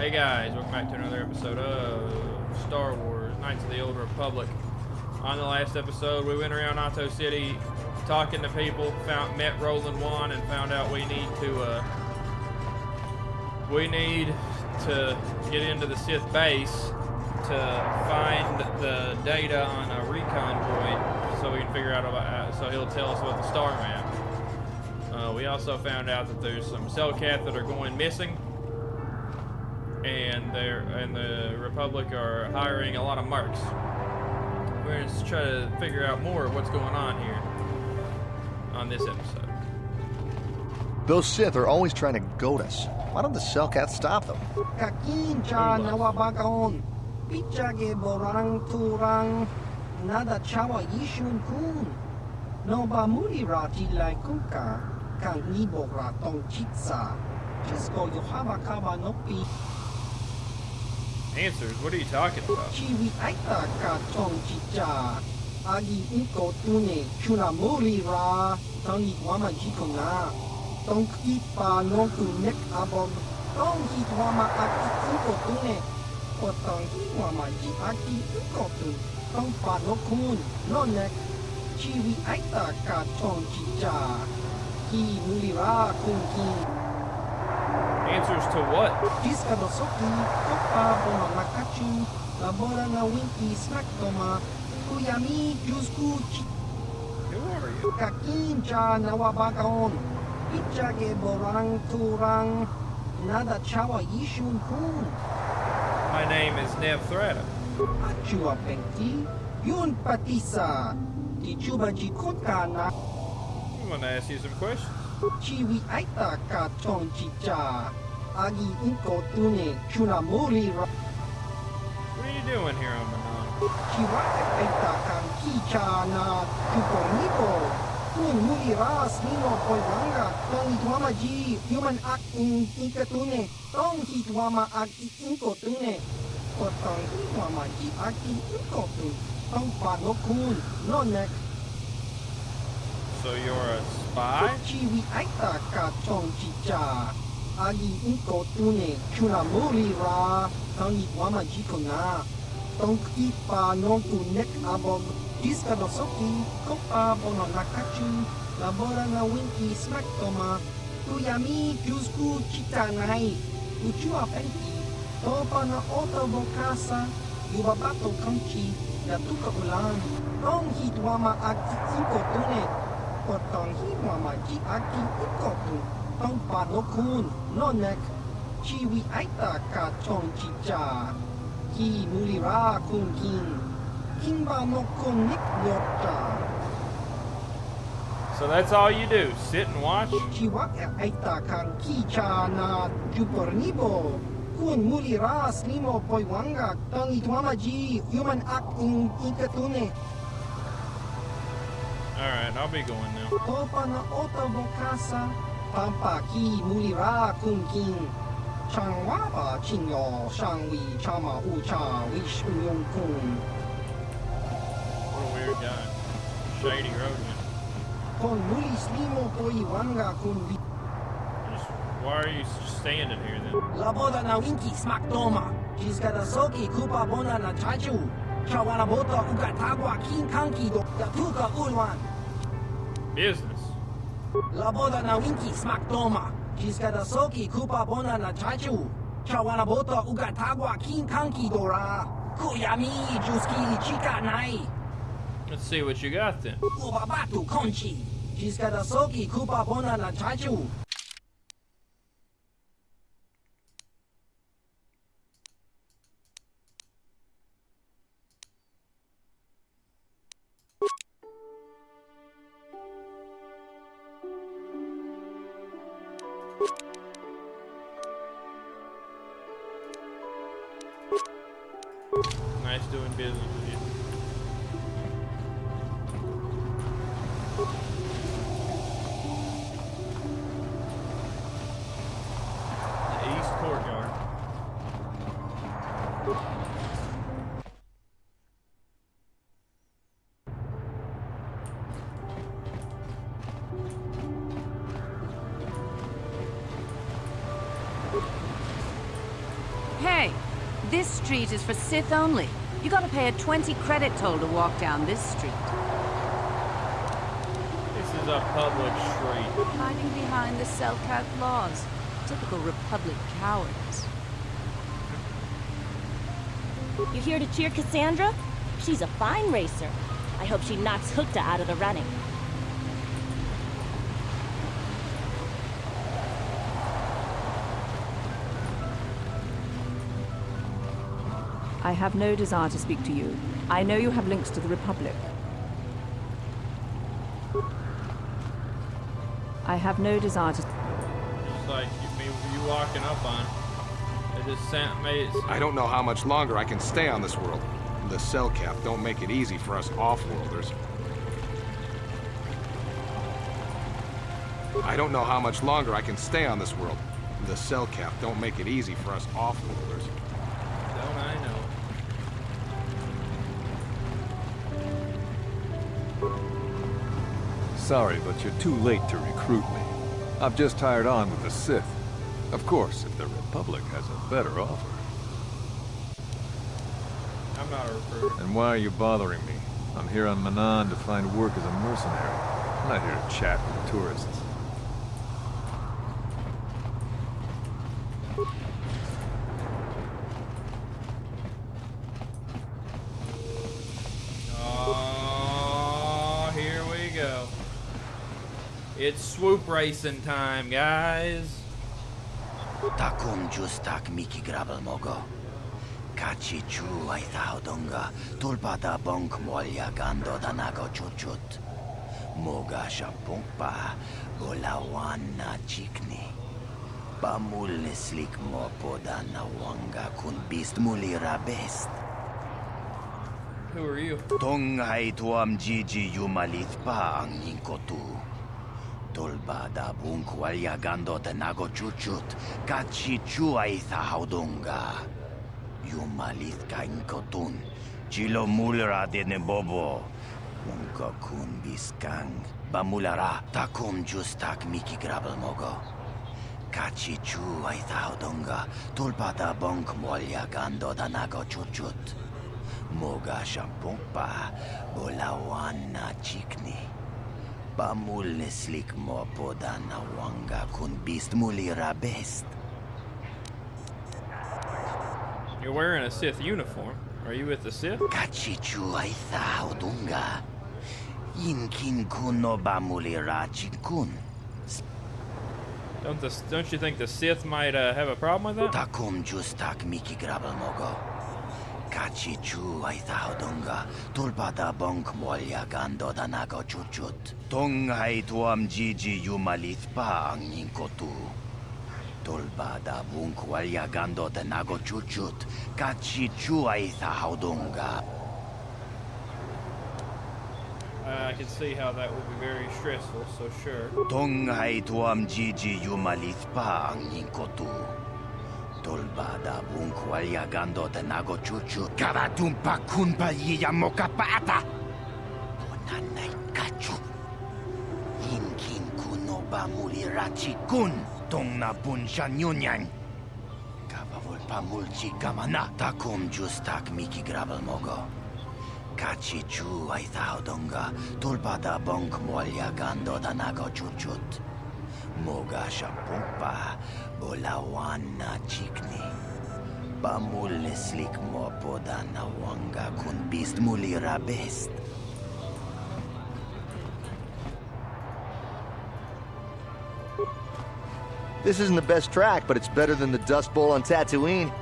Hey guys, welcome back to another episode of Star Wars Knights of the Old Republic. On the last episode, we went around Ahto City talking to people, met Roland Wan, and found out we need to get into the Sith base to find the data on a recon droid so we can figure out about, so he'll tell us about the star map. We also found out that there's some Cellcat that are going missing, and the Republic are hiring a lot of marks. We're going to try to figure out more of what's going on here on this episode. Those Sith are always trying to goad us. Why don't the Cellcat stop them? Kakinja nawabagaon, pichage borang turang, nada chawa yishun kun, noba murirati lai kuka, kang nibora tong chitsa, chisko yohaba kaba nopi. Answers? What are you talking about? Chiwi aita ka tong chicha, agi inko tune, chuna murira, tangi wama jikona, tong kipa nonku nek abog, tong hit wama aki inko tune, potong hit wama ji aki inko tune, tong pa nokun, no nek, chiwi aita ka tong chicha, ki murira kunkin. Answers to what? Jiska dosoki, kopa bona nakachu, labora na winki smaktoma, kuyami jusku chi. Who are you? Kakinja nawabagaon, ichage borang turang, nada chawa yishun kun. My name is Nev Thrada. Achua penti, yun patisa, dichuba jikotka na. I'm going to ask you some questions. Chiwi aita ka tong chicha, agi inko tune, chuna muri ra. What are you doing here on Manaan? Chiwa aita kan kicha na chuporniko, kun muri ras nino poivanga, tong itwama ji, human ak inkatune, tong hitwama ak inko tune, potong hitwama ji ak inko tune, tong panokun, no nek. So you're a spy? Chiwi aita ka tong chicha, agi inko tune, chuna muri ra, tangi wama jikona, tong kipa nonku nek abog, diska dosoki, kopa bono nakachu, labora na winki smaktoma, kuyami jusku chita nai, uchua penti, topa na ota bokasa, yubabato kanchi, yatuka ulan, tong hitwama aki inko tune, potong hiwama ji aki ikotu, tong panokun, no nek, chiwi aita ka tong chicha, ki mulira kun kin, kimba no kun nik yota. So that's all you do? Sit and watch? Chiwa aita kan kicha na jupornibo, kun mulira slimo poiwanga, tong itwama ji, human ak inkatune. Alright, I'll be going now. Topa na ota bokasa, pampa ki mulira kun kin, changwaba chinyo, shangwi chama ucha, wish uyong kun. What a weird guy. Shady roadman. Kon muli slimo poiwanga kun li. Why are you standing here then? Laboda na winki smaktoma, jiska soki kupa bona na chachu, chawana bota ugatagwa kin kanki do, yatuka ulwan. Business. Laboda na winki smaktoma, jiska soki kupa bona na chachu, chawana bota ugatagwa kin kanki dora, kuyami juski chika nai. Let's see what you got then. Ubabatu konchi, jiska soki kupa bona na chachu. Nice doing business with you. The East Courtyard. Hey, this street is for Sith only. You gotta pay a 20 credit toll to walk down this street. This is a public street. Hiding behind the Selkat laws. Typical Republic cowards. You here to cheer Cassandra? She's a fine racer. I hope she knocks Hookta out of the running. I have no desire to speak to you. I know you have links to the Republic. I have no desire to... Just like you walking up on. It just made it. I don't know how much longer I can stay on this world. The cell cap don't make it easy for us off-worlders. I don't know how much longer I can stay on this world. The cell cap don't make it easy for us off-worlders. Don't I know? Sorry, but you're too late to recruit me. I've just hired on with the Sith. Of course, if the Republic has a better offer. I'm not a recruiter. And why are you bothering me? I'm here on Manaan to find work as a mercenary. I'm not here to chat with tourists. Oh, here we go. It's swoop racing time, guys. Takum justak miki grabel mogo. Kachi chu ay taudonga tulpada bonk molya gando danago chuchut. Moga shampungpa bolawana chikni. Bamul slik mo poda na wanga kun bist mulira best. Who are you? Tong hay tuam jiji yumalit pa ang yingkotu. Tolbada bunk walya gando danago chuchut. Kachi chu ay taudonga. Yumalit ka inkotun. Chilo mulra de bobo. Unka kun biskang. Bamulara takum justak miki grabel mogo. Kachi chu ay taudonga. Tulpada bonk molya gando danago chuchut. Moga shampungpa. Bolawana chikni. Bamul slik mo poda na wanga kun bist mulira best. You're wearing a Sith uniform. Are you with the Sith? Kachichu ay taudunga. Inkin kuno bamulira chikun. Don't you think the Sith might have a problem with that? Takum justak miki grabel mogo. Kachichu ay taudunga. Tulpada bonk molya gando danago chuchut. Tong ay tuam jiji yumalit pa ang yingkotu. Tolbada bunk walya gando danago chuchut. Kachichu ay taudunga. I can see how that would be very stressful, so sure. Tong ay tuam jiji yumalit pa ang yingkotu. Tolbada bunk walya gando danago chuchut. Karatumpa kun paliya mokapata. Bonanay kachu. Inkin kuno bamulirachi kun. Tong na bunsha nyunyan. Kabavol pamulchi kamana. Takum justak miki grabel mogo. Kachi chu ay taudonga. Tulpada bonk molya gando danago chuchut. Moga shampungpa. Bolawana chikni. Bamul slik mo poda na wanga kun bist mulira best. This isn't the best track, but it's better than the Dust Bowl on Tatooine.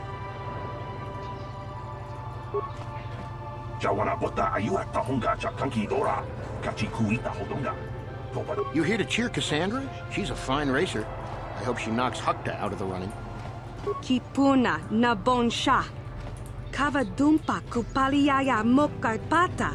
You here to cheer Cassandra? She's a fine racer. I hope she knocks Hukta out of the running. Kipuna na bonsha. Kavadumpa kupaliaya mokapata.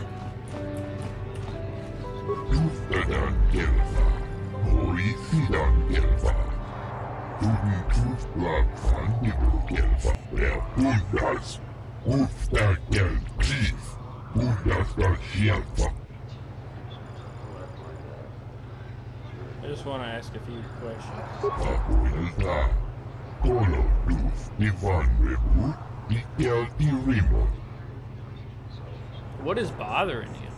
I just want to ask a few questions. What is bothering you?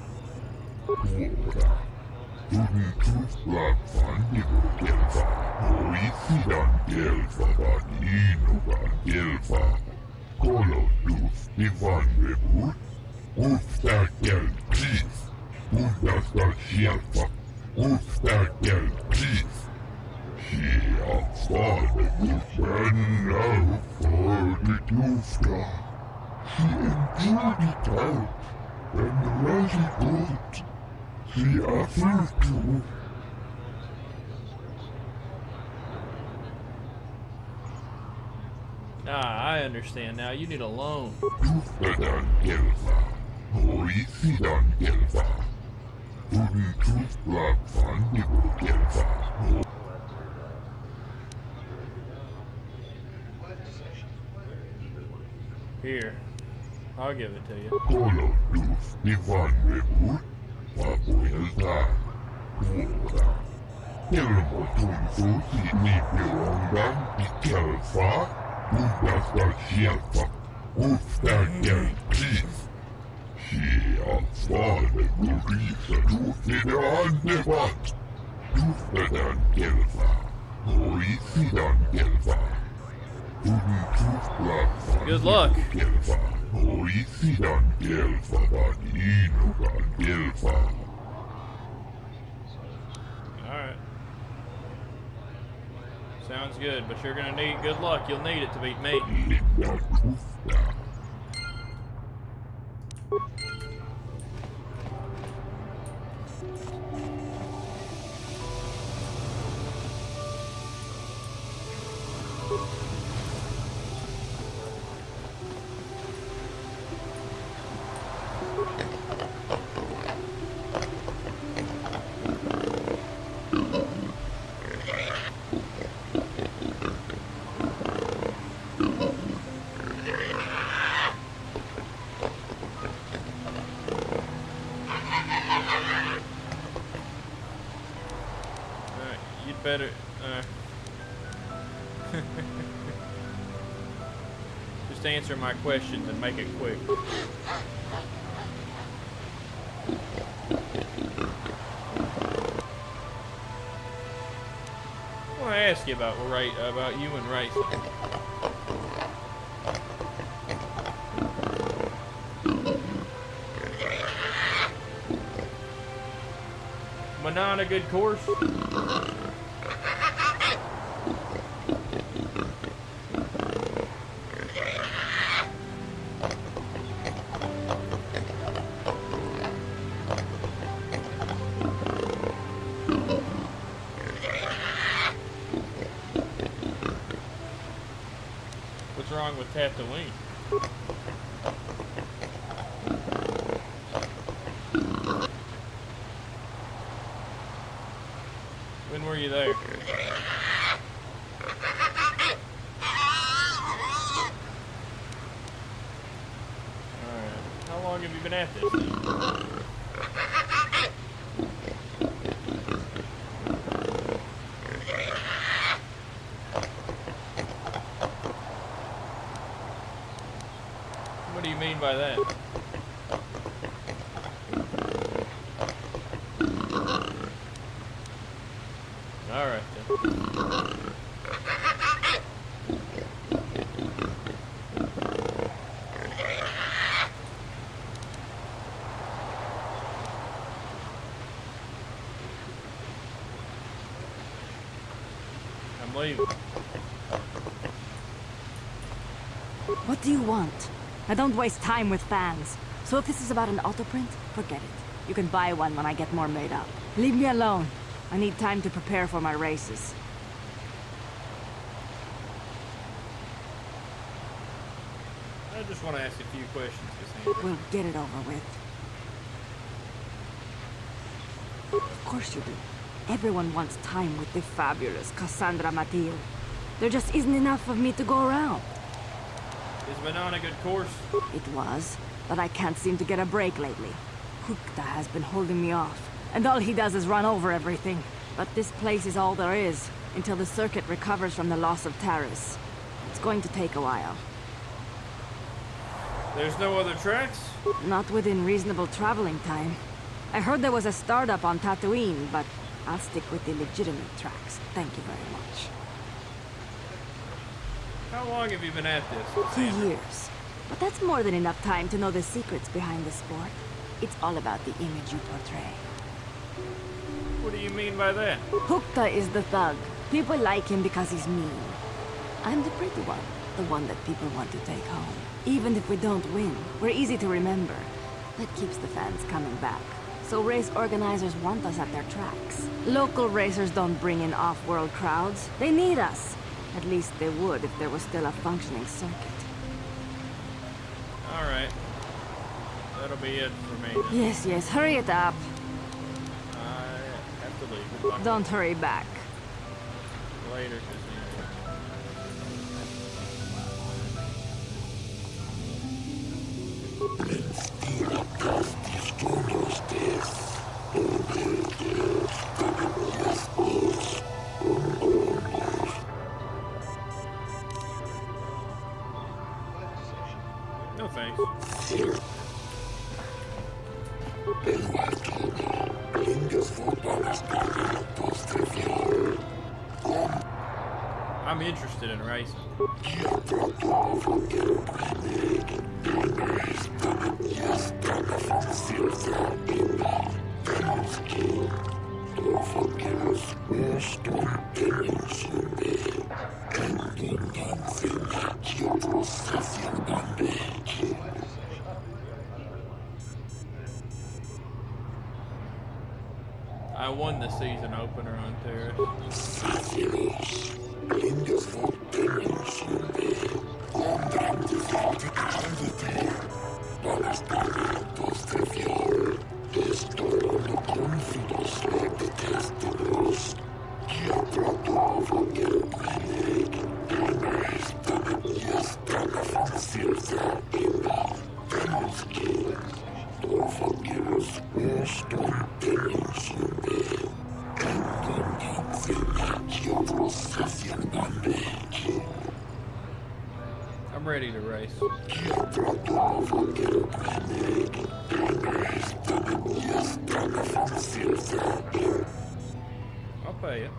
Ah, I understand now. You need a loan. Here, I'll give it to you. Good luck. Alright. Sounds good, but you're gonna need good luck. You'll need it to beat me. Better, just answer my questions and make it quick. I want to ask you about you and racing. Manaan a good course? What's wrong with Tatooine? When were you there? Alright. How long have you been at this thing? What do you mean by that? Alright then. I'm leaving. What do you want? I don't waste time with fans. So if this is about an auto print, forget it. You can buy one when I get more made up. Leave me alone. I need time to prepare for my races. I just want to ask a few questions, Cassandra. We'll get it over with. Of course you do. Everyone wants time with the fabulous Cassandra Matilde. There just isn't enough of me to go around. Is Manaan a good course? It was, but I can't seem to get a break lately. Hukta has been holding me off, and all he does is run over everything. But this place is all there is, until the circuit recovers from the loss of Taris. It's going to take a while. There's no other tracks? Not within reasonable traveling time. I heard there was a startup on Tatooine, but I'll stick with the legitimate tracks. Thank you very much. How long have you been at this? 2 years. But that's more than enough time to know the secrets behind the sport. It's all about the image you portray. What do you mean by that? Hukta is the thug. People like him because he's mean. I'm the pretty one. The one that people want to take home. Even if we don't win, we're easy to remember. That keeps the fans coming back. So race organizers want us at their tracks. Local racers don't bring in off-world crowds. They need us. At least they would if there was still a functioning circuit. Alright. That'll be it for me. Yes, yes, hurry it up. I have to leave. Goodbye. Don't hurry back. Later, no thanks. I'm interested in racing. I won the season opener on Terrace. I'm ready to race. I'll pay you.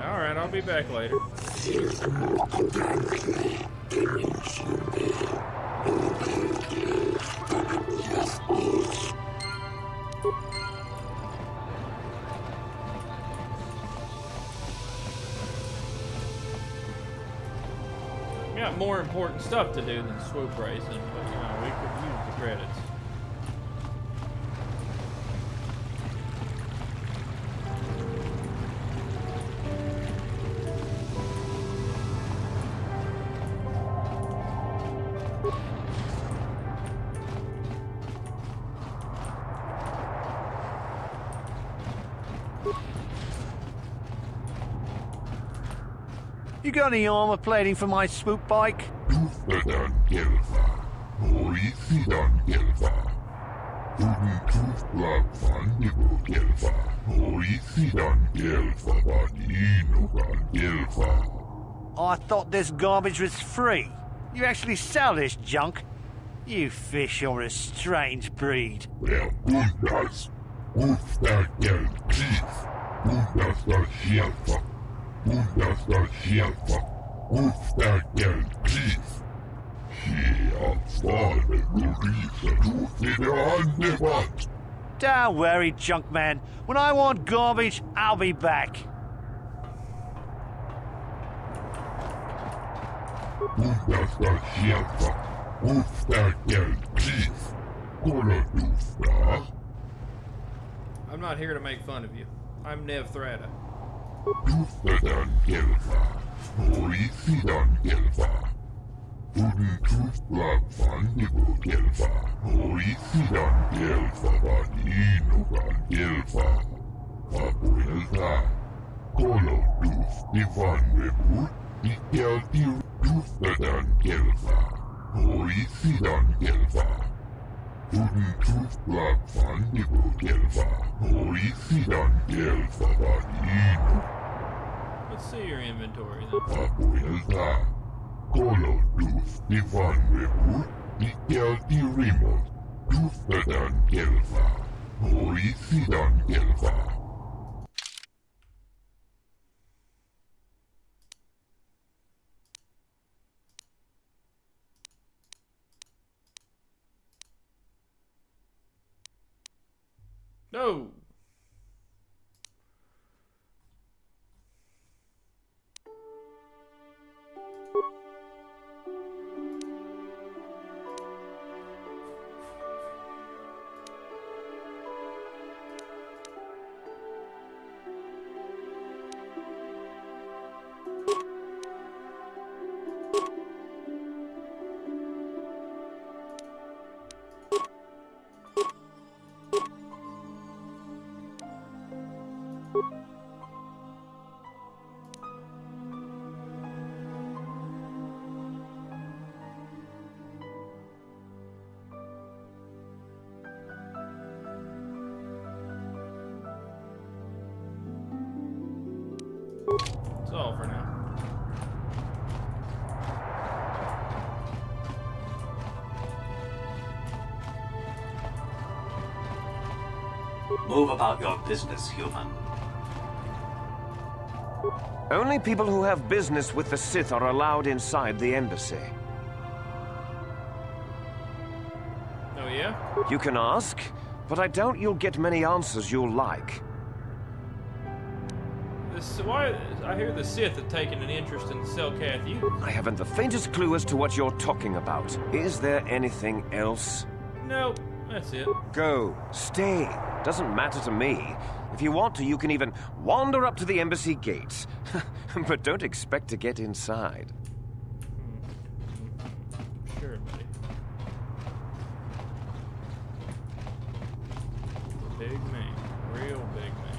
Alright, I'll be back later. We got more important stuff to do than swoop racing, but you know, we could use the credits. You got any armor plating for my swoop bike? I thought this garbage was free. You actually sell this junk? You fish are a strange breed. Don't worry, junk man. When I want garbage, I'll be back. I'm not here to make fun of you. I'm Nev Thrada. Let's see your inventory then. No. That's all for now. Move about your business, human. Only people who have business with the Sith are allowed inside the embassy. Oh yeah? You can ask, but I doubt you'll get many answers you'll like. Why? I hear the Sith have taken an interest in the Selkath youth. I haven't the faintest clue as to what you're talking about. Is there anything else? Nope, that's it. Go. Stay. Doesn't matter to me. If you want to, you can even wander up to the embassy gates. But don't expect to get inside. Sure, buddy. Big man. Real big man.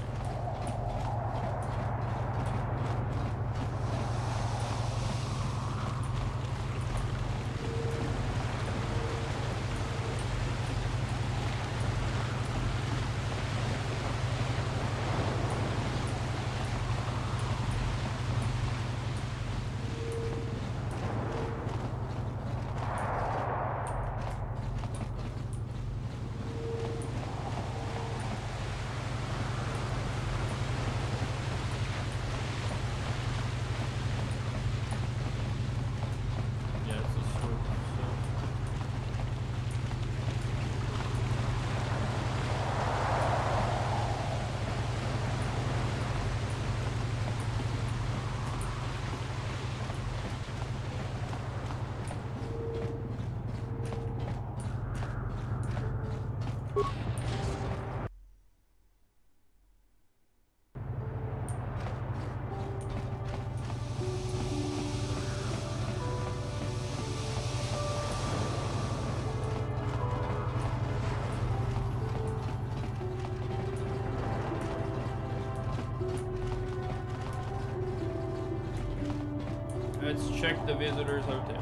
Let's check the visitors' hotel.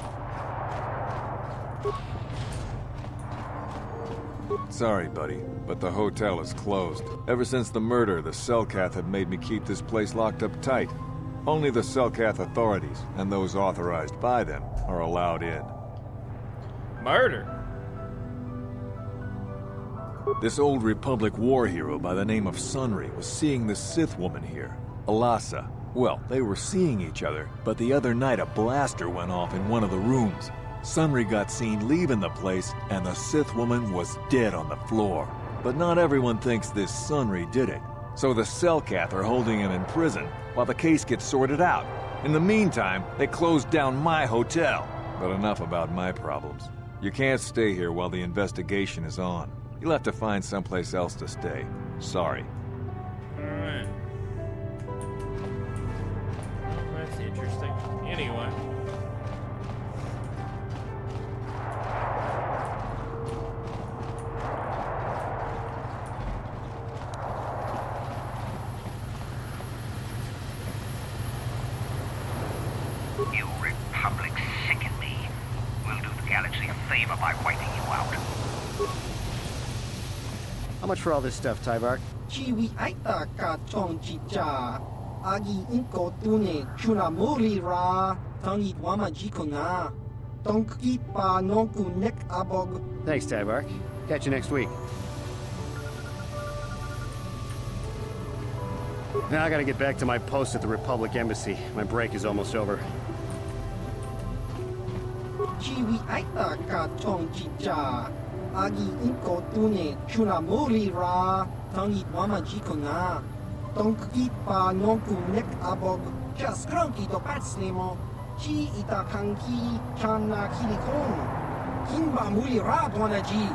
Sorry, buddy, but the hotel is closed. Ever since the murder, the Selkath have made me keep this place locked up tight. Only the Selkath authorities, and those authorized by them, are allowed in. Murder? This old Republic war hero by the name of Sunry was seeing the Sith woman here, Alasa. Well, they were seeing each other, but the other night a blaster went off in one of the rooms. Sunry got seen leaving the place, and the Sith woman was dead on the floor. But not everyone thinks this Sunry did it. So the Selkath are holding him in prison, while the case gets sorted out. In the meantime, they closed down my hotel. But enough about my problems. You can't stay here while the investigation is on. You'll have to find someplace else to stay. Sorry. Alright. Well, that's interesting. Anyway. You Republic sicken me. We'll do the galaxy a favor by wiping you out. How much for all this stuff, Tybark? Chiwi aita ka chong chicha. Agi inko tune chuna muri ra. Tangi wama jikona. Tonki pa nonku nek abog. Thanks, Tybark. Catch you next week. Now I gotta get back to my post at the Republic Embassy. My break is almost over. Chiwi aita ka chong chicha. Agi inko tune chuna muri ra. Tangi wama jikona. Tonki pa nonku nek abog. Just cranky to patslemo. Chi ita kanki chana kilikon. Kimba muri ra dwanaji.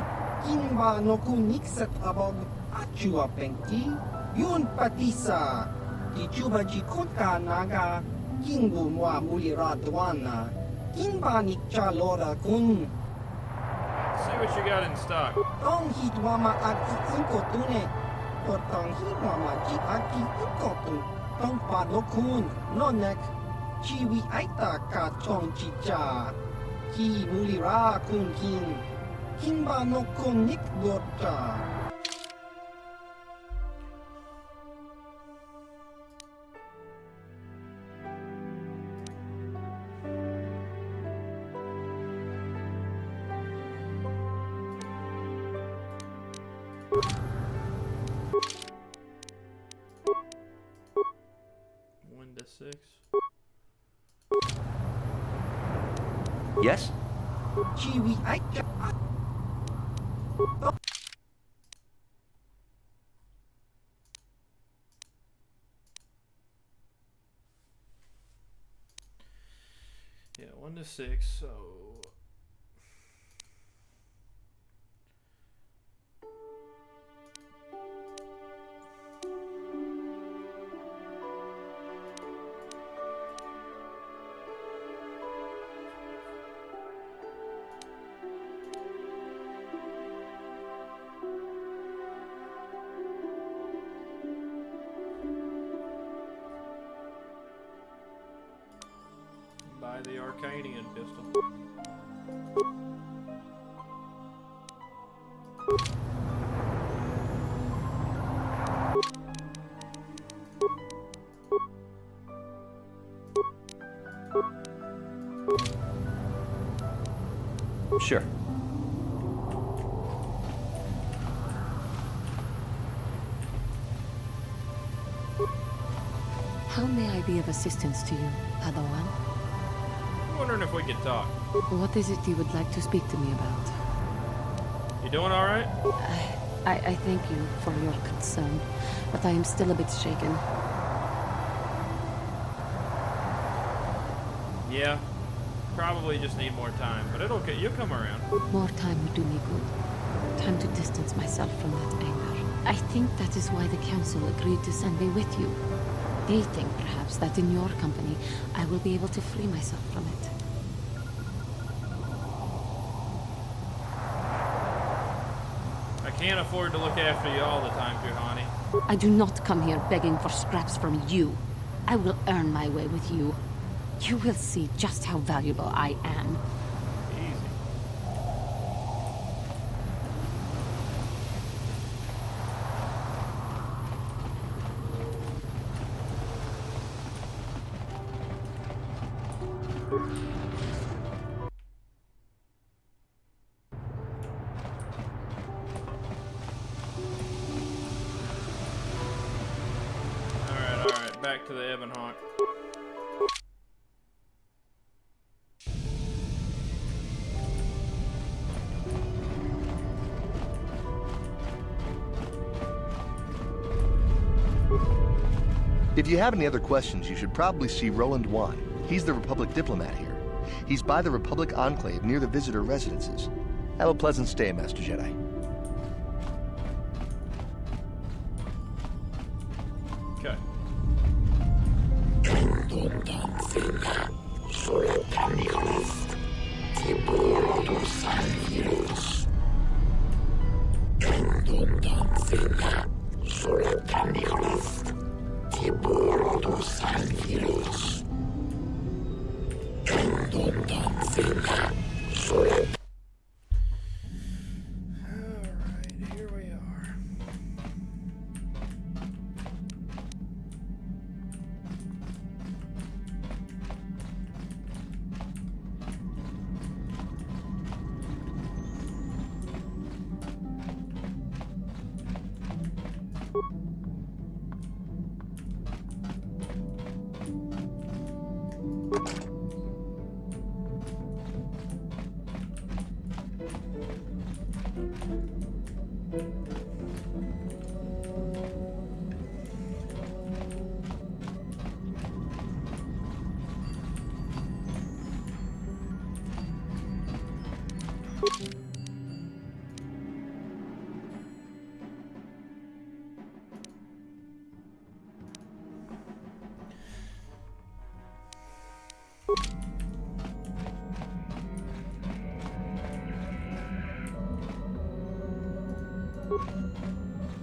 Kimba noku nikset abog. Achua penki. Yun patisa. Di juba jikutka naga. Kingu mwa muri ra dwana. Kimba nikcha lora kun. See what you got in stock. Tong hit wama aki inko tune. Tong hit wama ji aki inko tun. Tong pa no kun. No nek. Chiwi aita ka chong chicha. Ki muli ra kun kin. Kimba no kun nik gota. Six. Yes? Chiwi aita. Yeah, 1 to 6, so... Buy the Arcanian pistol. Sure. How may I be of assistance to you, Padawan? I'm wondering if we could talk. What is it you would like to speak to me about? You doing all right? I thank you for your concern, but I am still a bit shaken. Yeah, probably just need more time, but you'll come around. More time would do me good. Time to distance myself from that anger. I think that is why the council agreed to send me with you. They think perhaps that in your company, I will be able to free myself from it. I can't afford to look after you all the time, Juhani. I do not come here begging for scraps from you. I will earn my way with you. You will see just how valuable I am. Easy. Alright, back to the Ebon Hawk. If you have any other questions, you should probably see Roland Wan. He's the Republic diplomat here. He's by the Republic Enclave near the visitor residences. Have a pleasant stay, Master Jedi. Okay. Alright, here we are.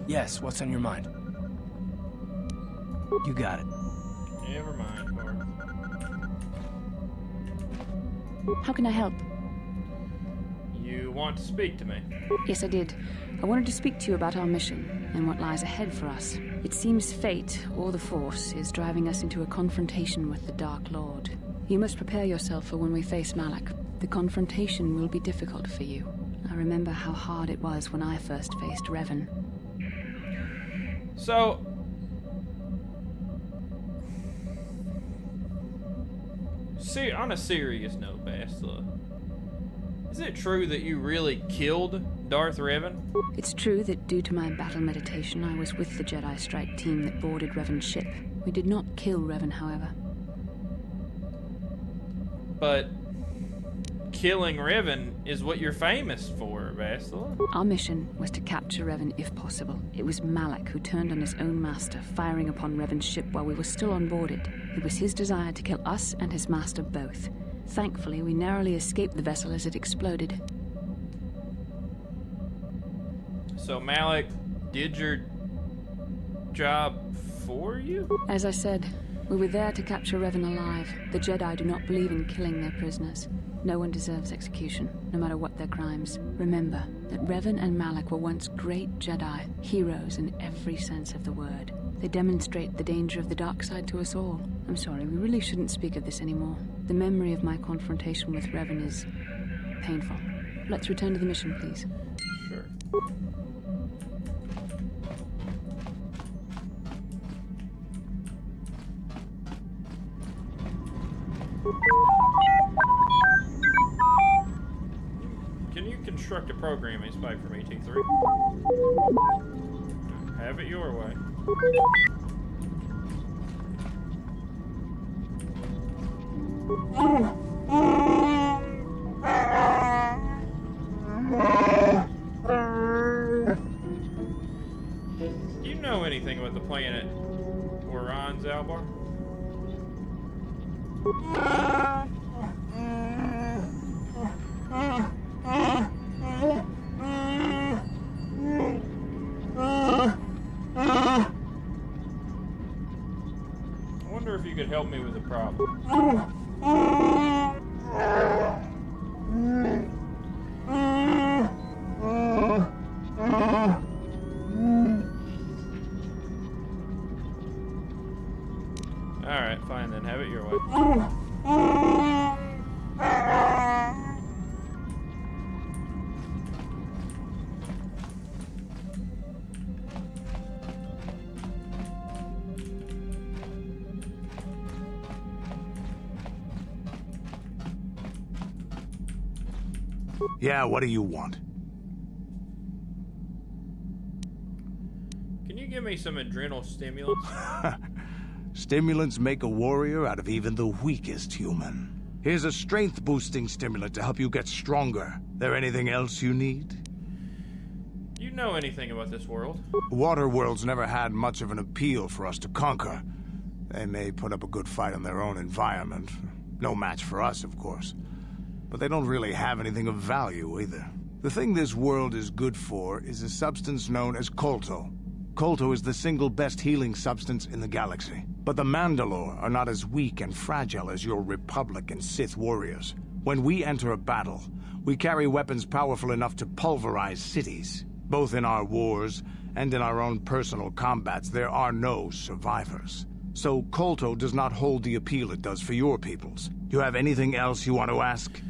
Yes, what's on your mind? You got it. Never mind, Bart. How can I help? You want to speak to me? Yes, I did. I wanted to speak to you about our mission and what lies ahead for us. It seems fate, or the Force, is driving us into a confrontation with the Dark Lord. You must prepare yourself for when we face Malak. The confrontation will be difficult for you. I remember how hard it was when I first faced Revan. So, see, on a serious note, Bastila, is it true that you really killed Darth Revan? It's true that due to my battle meditation, I was with the Jedi strike team that boarded Revan's ship. We did not kill Revan, however. But killing Revan is what you're famous for, Bastila. Our mission was to capture Revan if possible. It was Malak who turned on his own master, firing upon Revan's ship while we were still on board it. It was his desire to kill us and his master both. Thankfully, we narrowly escaped the vessel as it exploded. So Malak did your job for you? As I said, we were there to capture Revan alive. The Jedi do not believe in killing their prisoners. No one deserves execution, no matter what their crimes. Remember that Revan and Malak were once great Jedi, heroes in every sense of the word. They demonstrate the danger of the dark side to us all. I'm sorry, we really shouldn't speak of this anymore. The memory of my confrontation with Revan is painful. Let's return to the mission, please. Sure. Can you construct a programming spike from ET3? Have it your way. Do you know anything about the planet Oran, Zalbar? I wonder if you could help me with a problem. Alright, fine then. Have it your way. Yeah, what do you want? Can you give me some adrenal stimulants? Stimulants make a warrior out of even the weakest human. Here's a strength-boosting stimulant to help you get stronger. There anything else you need? Do you know anything about this world? Water worlds never had much of an appeal for us to conquer. They may put up a good fight in their own environment. No match for us, of course. But they don't really have anything of value either. The thing this world is good for is a substance known as colto. Colto is the single best healing substance in the galaxy. But the Mandalore are not as weak and fragile as your Republic and Sith warriors. When we enter a battle, we carry weapons powerful enough to pulverize cities. Both in our wars and in our own personal combats, there are no survivors. So colto does not hold the appeal it does for your peoples. Do you have anything else you want to ask?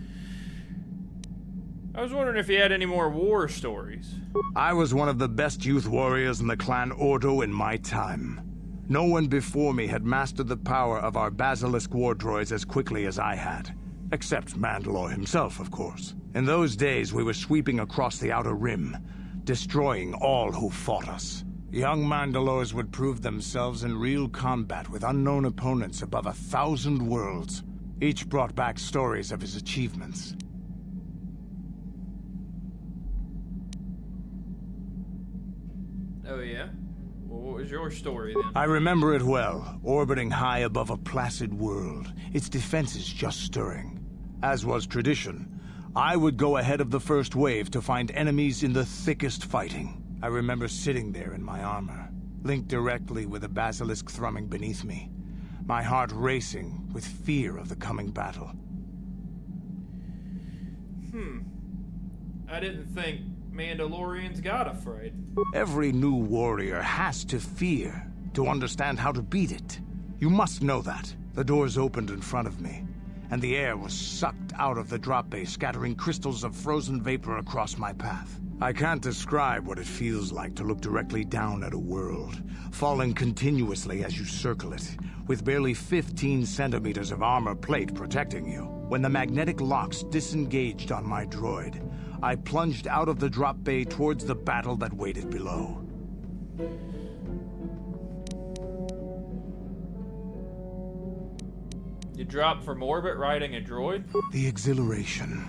I was wondering if you had any more war stories. I was one of the best youth warriors in the clan Ordo in my time. No one before me had mastered the power of our basilisk war droids as quickly as I had. Except Mandalore himself, of course. In those days, we were sweeping across the Outer Rim, destroying all who fought us. Young Mandalores would prove themselves in real combat with unknown opponents above 1,000 worlds. Each brought back stories of his achievements. Oh yeah? Well, what was your story then? I remember it well, orbiting high above a placid world, its defenses just stirring. As was tradition, I would go ahead of the first wave to find enemies in the thickest fighting. I remember sitting there in my armor, linked directly with a basilisk thrumming beneath me, my heart racing with fear of the coming battle. I didn't think Mandalorians got afraid. Every new warrior has to fear to understand how to beat it. You must know that. The doors opened in front of me, and the air was sucked out of the drop bay, scattering crystals of frozen vapor across my path. I can't describe what it feels like to look directly down at a world, falling continuously as you circle it, with barely 15 centimeters of armor plate protecting you. When the magnetic locks disengaged on my droid, I plunged out of the drop bay towards the battle that waited below. You dropped from orbit riding a droid? The exhilaration,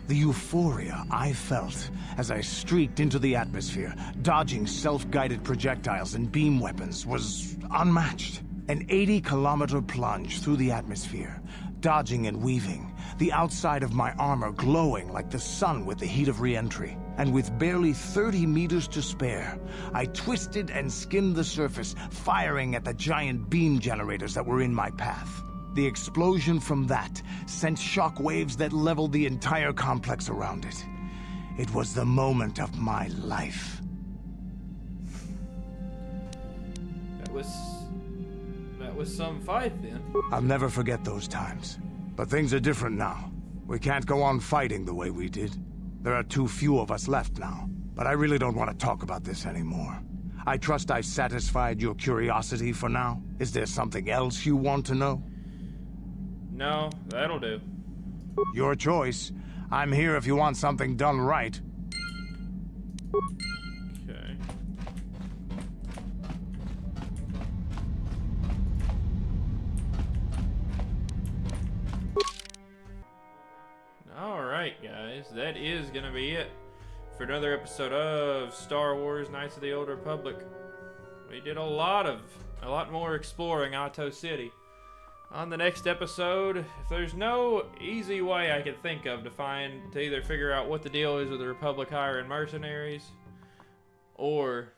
the euphoria I felt as I streaked into the atmosphere, dodging self-guided projectiles and beam weapons, was unmatched. An 80-kilometer plunge through the atmosphere, dodging and weaving, the outside of my armor glowing like the sun with the heat of re-entry. And with barely 30 meters to spare, I twisted and skimmed the surface, firing at the giant beam generators that were in my path. The explosion from that sent shock waves that leveled the entire complex around it. It was the moment of my life. That was some fight then. I'll never forget those times. But things are different now. We can't go on fighting the way we did. There are too few of us left now. But I really don't want to talk about this anymore. I trust I've satisfied your curiosity for now. Is there something else you want to know? No, that'll do. Your choice. I'm here if you want something done right. Okay. Alright, guys. That is gonna be it for another episode of Star Wars Knights of the Old Republic. We did a lot more exploring Ahto City. On the next episode, if there's no easy way I could think of to either figure out what the deal is with the Republic hiring mercenaries, or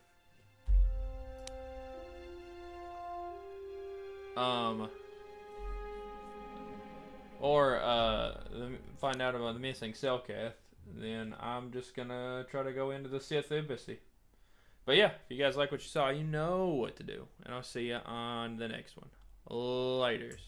or find out about the missing Cellcath, then I'm just gonna try to go into the Sith Embassy. But yeah, if you guys like what you saw, you know what to do. And I'll see you on the next one. Laters.